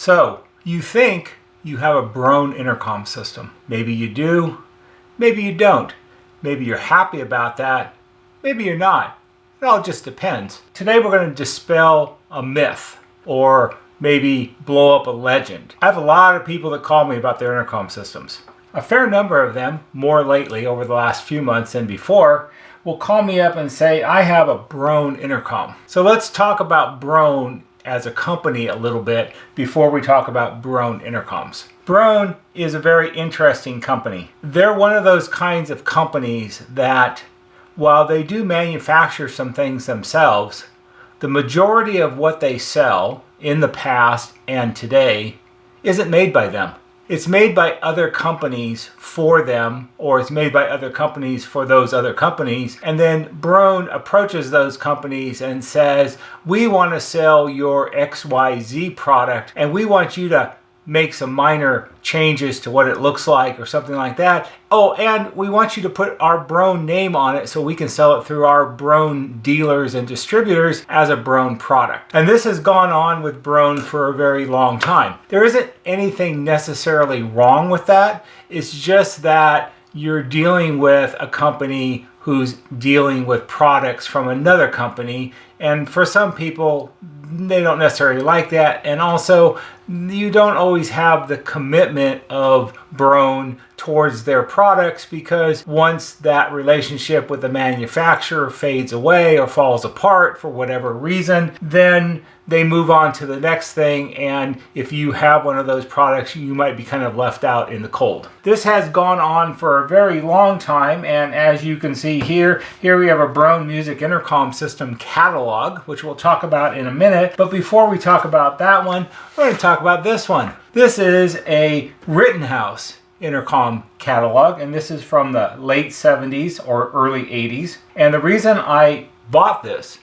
So, you think you have a Broan Intercom system. Maybe you do, maybe you don't. Maybe you're happy about that, maybe you're not. It all just depends. Today we're going to dispel a myth, or maybe blow up a legend. I have a lot of people that call me about their intercom systems. A fair number of them, more lately over the last few months than before, will call me up and say, I have a Broan Intercom. So let's talk about Broan as a company a little bit before we talk about Broan Intercoms. Broan is a very interesting company. They're one of those kinds of companies that, while they do manufacture some things themselves, the majority of what they sell in the past and today isn't made by them. It's made by other companies for them, or it's made by other companies for those other companies. And then Broan approaches those companies and says, we want to sell your XYZ product and we want you to make some minor changes to what it looks like or something like that. Oh, and we want you to put our Broan name on it so we can sell it through our Broan dealers and distributors as a Broan product. And this has gone on with Broan for a very long time. There isn't anything necessarily wrong with that. It's just that you're dealing with a company who's dealing with products from another company. And for some people, they don't necessarily like that. And also, you don't always have the commitment of Broan towards their products, because once that relationship with the manufacturer fades away or falls apart for whatever reason, then they move on to the next thing. And if you have one of those products, you might be kind of left out in the cold. This has gone on for a very long time. And as you can see here we have a Broan Music Intercom System catalog, which we'll talk about in a minute. But before we talk about that one, we're going to talk about this one. This is a Rittenhouse intercom catalog, and this is from the late 70s or early 80s. And the reason I bought this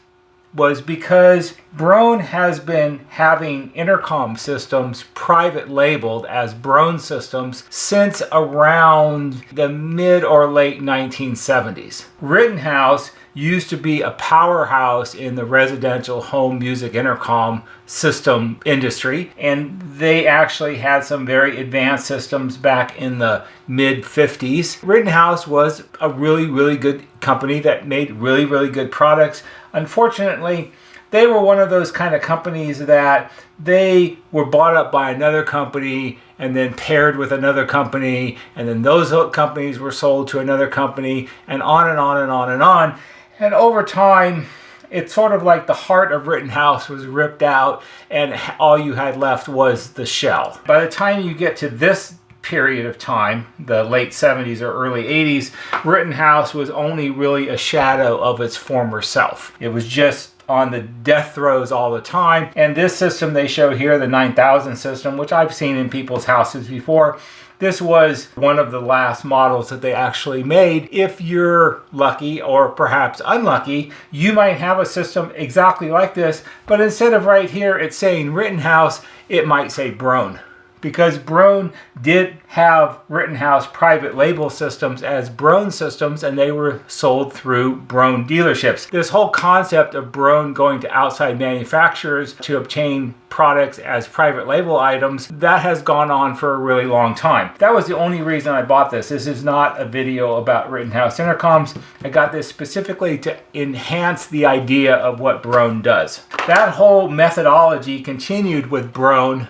was because Broan has been having intercom systems private labeled as Broan systems since around the mid or late 1970s. Rittenhouse used to be a powerhouse in the residential home music intercom system industry, and they actually had some very advanced systems back in the mid 50s. Rittenhouse was a really good company that made really good products. Unfortunately, they were one of those kind of companies that they were bought up by another company and then paired with another company, and then those companies were sold to another company, and on and on and on and on. And over time, it's sort of like the heart of Rittenhouse was ripped out and all you had left was the shell. By the time you get to this period of time, the late 70s or early 80s, Rittenhouse was only really a shadow of its former self. It was just on the death throes all the time. And this system they show here, the 9000 system, which I've seen in people's houses before, this was one of the last models that they actually made. If you're lucky, or perhaps unlucky, you might have a system exactly like this, but instead of right here it's saying Rittenhouse, it might say Broan. Because Broan did have Rittenhouse private label systems as Broan systems, and they were sold through Broan dealerships. This whole concept of Broan going to outside manufacturers to obtain products as private label items, that has gone on for a really long time. That was the only reason I bought this. This is not a video about Rittenhouse intercoms. I got this specifically to enhance the idea of what Broan does. That whole methodology continued with Broan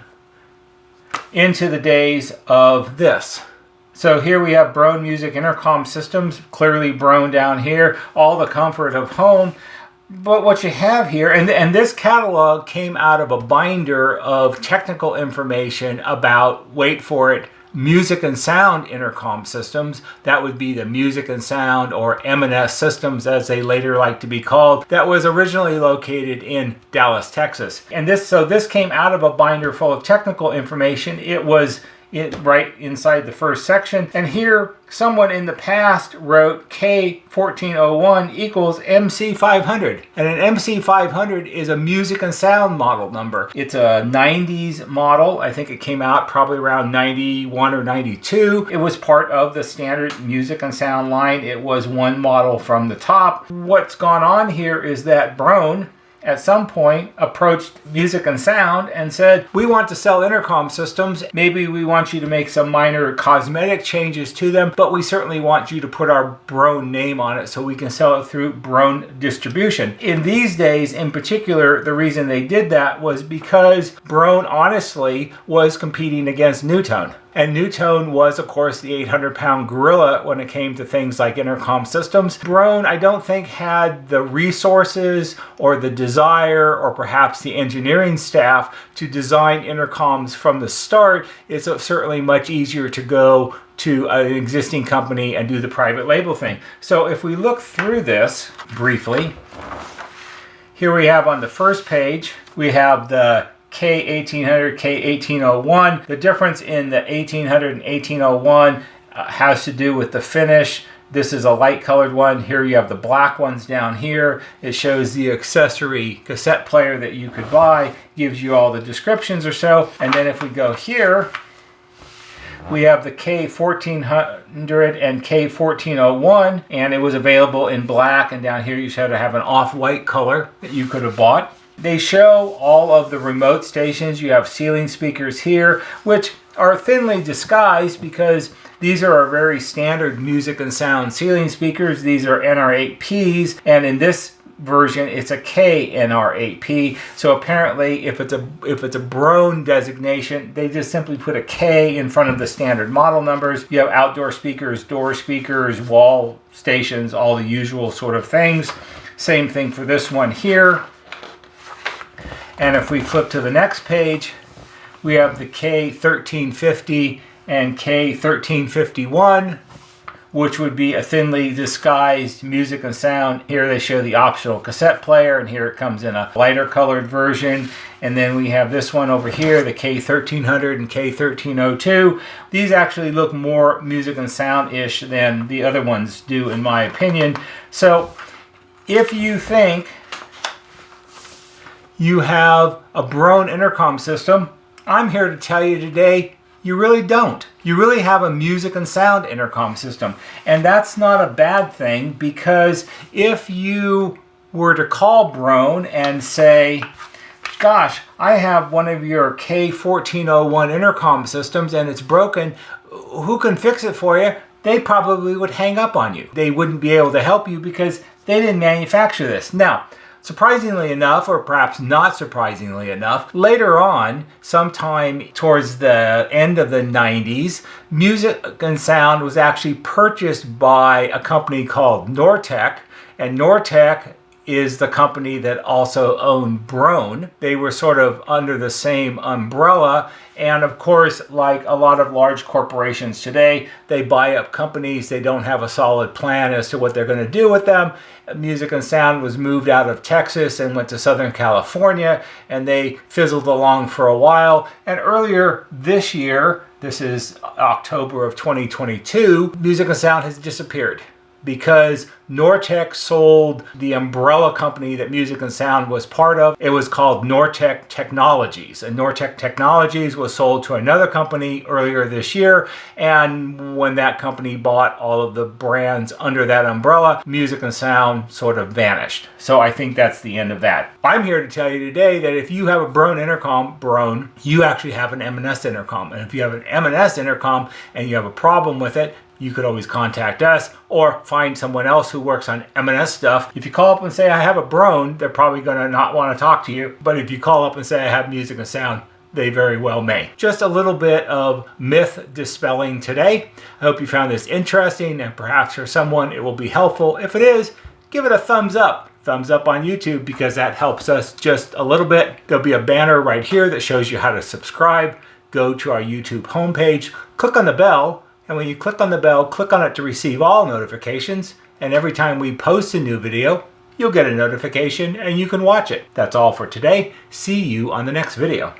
into the days of this. So here we have Broan Music Intercom Systems, clearly Broan down here, all the comfort of home. But what you have here, and this catalog came out of a binder of technical information about, wait for it, music and sound intercom systems. That would be the music and sound, or M&S systems as they later like to be called, that was originally located in Dallas, Texas. And this came out of a binder full of technical information. It was right inside the first section. And here, someone in the past wrote K1401 equals MC500. And an MC500 is a music and sound model number. It's a 90s model. I think it came out probably around 91 or 92. It was part of the standard music and sound line. It was one model from the top. What's gone on here is that Broan at some point approached Music and Sound and said, we want to sell intercom systems. Maybe we want you to make some minor cosmetic changes to them, but we certainly want you to put our Broan name on it so we can sell it through Broan distribution. In these days, in particular, the reason they did that was because Broan honestly was competing against NuTone. And NuTone was, of course, the 800-pound gorilla when it came to things like intercom systems. Broan, I don't think, had the resources or the desire or perhaps the engineering staff to design intercoms from the start. It's certainly much easier to go to an existing company and do the private label thing. So if we look through this briefly, here we have on the first page, we have the K1800, K1801. The difference in the 1800 and 1801 has to do with the finish. This is a light colored one. Here you have the black ones down here. It shows the accessory cassette player that you could buy, gives you all the descriptions or so. And then if we go here, we have the K1400 and K1401, and it was available in black, and down here you had to have an off-white color that you could have bought. They show all of the remote stations. You have ceiling speakers here, which are thinly disguised because these are our very standard Music and Sound ceiling speakers. These are NR8Ps, and in this version it's a KNR8P. So apparently if it's a Broan designation, they just simply put a K in front of the standard model numbers. You have outdoor speakers, door speakers, wall stations, all the usual sort of things. Same thing for this one here. And if we flip to the next page, we have the K1350 and K1351, which would be a thinly disguised Music and Sound. Here they show the optional cassette player, and here it comes in a lighter colored version. And then we have this one over here, the K1300 and K1302. These actually look more Music and Sound-ish than the other ones do, in my opinion. So if you think you have a Broan intercom system, I'm here to tell you today, you really don't. You really have a Music and Sound intercom system. And that's not a bad thing, because if you were to call Broan and say, gosh, I have one of your K1401 intercom systems and it's broken, who can fix it for you? They probably would hang up on you. They wouldn't be able to help you because they didn't manufacture this. Now, surprisingly enough, or perhaps not surprisingly enough, later on, sometime towards the end of the 90s, Music and Sound was actually purchased by a company called Nortek, and Nortek is the company that also owned Broan. They were sort of under the same umbrella, and of course, like a lot of large corporations today, they buy up companies. They don't have a solid plan as to what they're going to do with them. Music and Sound was moved out of Texas and went to Southern California, and they fizzled along for a while. And earlier this year, this is October of 2022, Music and Sound has disappeared because Nortek sold the umbrella company that Music and Sound was part of. It was called Nortek Technologies, and Nortek Technologies was sold to another company earlier this year, and when that company bought all of the brands under that umbrella, Music and Sound sort of vanished. So I think that's the end of that. I'm here to tell you today that if you have a Broan intercom, you actually have an M&S intercom, and if you have an M&S intercom and you have a problem with it, you could always contact us or find someone else who works on M&S stuff. If you call up and say, I have a Broan, they're probably going to not want to talk to you. But if you call up and say, I have Music and Sound, they very well may. Just a little bit of myth dispelling today. I hope you found this interesting, and perhaps for someone it will be helpful. If it is, give it a thumbs up. Thumbs up on YouTube, because that helps us just a little bit. There'll be a banner right here that shows you how to subscribe. Go to our YouTube homepage, click on the bell, and when you click on the bell, click on it to receive all notifications. And every time we post a new video, you'll get a notification and you can watch it. That's all for today. See you on the next video.